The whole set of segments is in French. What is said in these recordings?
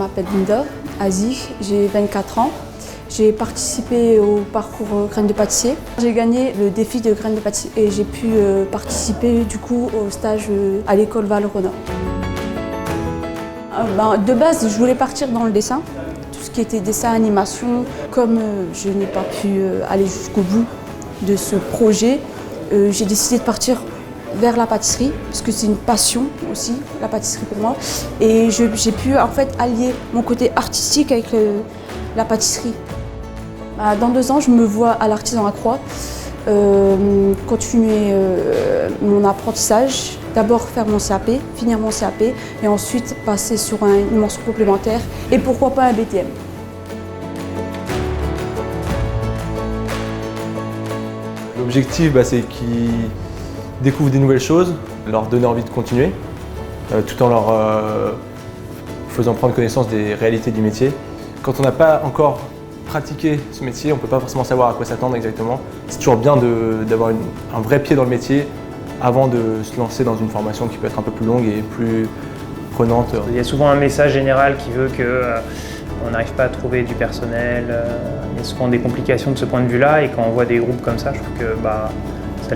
m'appelle Linda Aziz, j'ai 24 ans. J'ai participé au parcours Graines de pâtissier. J'ai gagné le défi de Graines de pâtissier et j'ai pu participer du coup au stage à l'école Val-Rona. De base, je voulais partir dans le dessin, tout ce qui était dessin, animation. Comme je n'ai pas pu aller jusqu'au bout de ce projet, j'ai décidé de partir vers la pâtisserie, parce que c'est une passion aussi, la pâtisserie pour moi. Et j'ai pu en fait allier mon côté artistique avec la pâtisserie. Dans 2 ans, je me vois à l'Artisan à Croix, continuer mon apprentissage, d'abord faire mon CAP, finir mon CAP, et ensuite passer sur une mention complémentaire, et pourquoi pas un BTM. L'objectif, c'est qu'ils découvrent des nouvelles choses, leur donner envie de continuer, tout en leur faisant prendre connaissance des réalités du métier. Quand on n'a pas encore pratiqué ce métier, on ne peut pas forcément savoir à quoi s'attendre exactement. C'est toujours bien d'avoir un vrai pied dans le métier avant de se lancer dans une formation qui peut être un peu plus longue et plus prenante. Il y a souvent un message général qui veut qu'on n'arrive pas à trouver du personnel. Il y a souvent des complications de ce point de vue-là, et quand on voit des groupes comme ça, je trouve que ça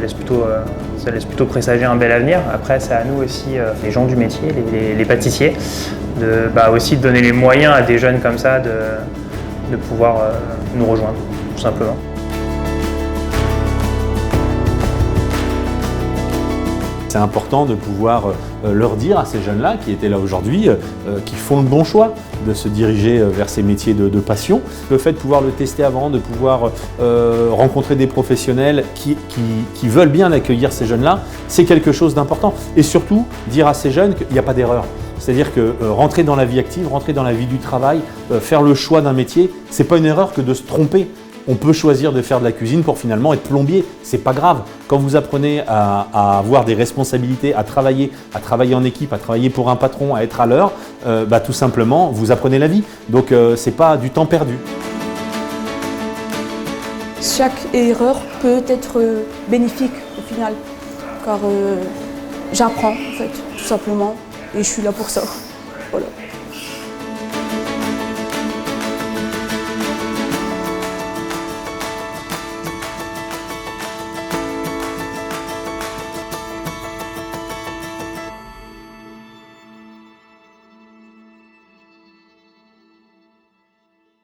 laisse plutôt présager un bel avenir. Après, c'est à nous aussi, les gens du métier, les pâtissiers, aussi de donner les moyens à des jeunes comme ça de pouvoir nous rejoindre, tout simplement. C'est important de pouvoir leur dire à ces jeunes-là qui étaient là aujourd'hui, qui font le bon choix de se diriger vers ces métiers de passion. Le fait de pouvoir le tester avant, de pouvoir rencontrer des professionnels qui veulent bien accueillir ces jeunes-là, c'est quelque chose d'important. Et surtout, dire à ces jeunes qu'il n'y a pas d'erreur. C'est-à-dire que rentrer dans la vie active, rentrer dans la vie du travail, faire le choix d'un métier, c'est pas une erreur que de se tromper. On peut choisir de faire de la cuisine pour finalement être plombier, c'est pas grave. Quand vous apprenez à avoir des responsabilités, à travailler en équipe, à travailler pour un patron, à être à l'heure, tout simplement, vous apprenez la vie. Donc c'est pas du temps perdu. Chaque erreur peut être bénéfique au final, car j'apprends en fait, tout simplement, et je suis là pour ça. Voilà.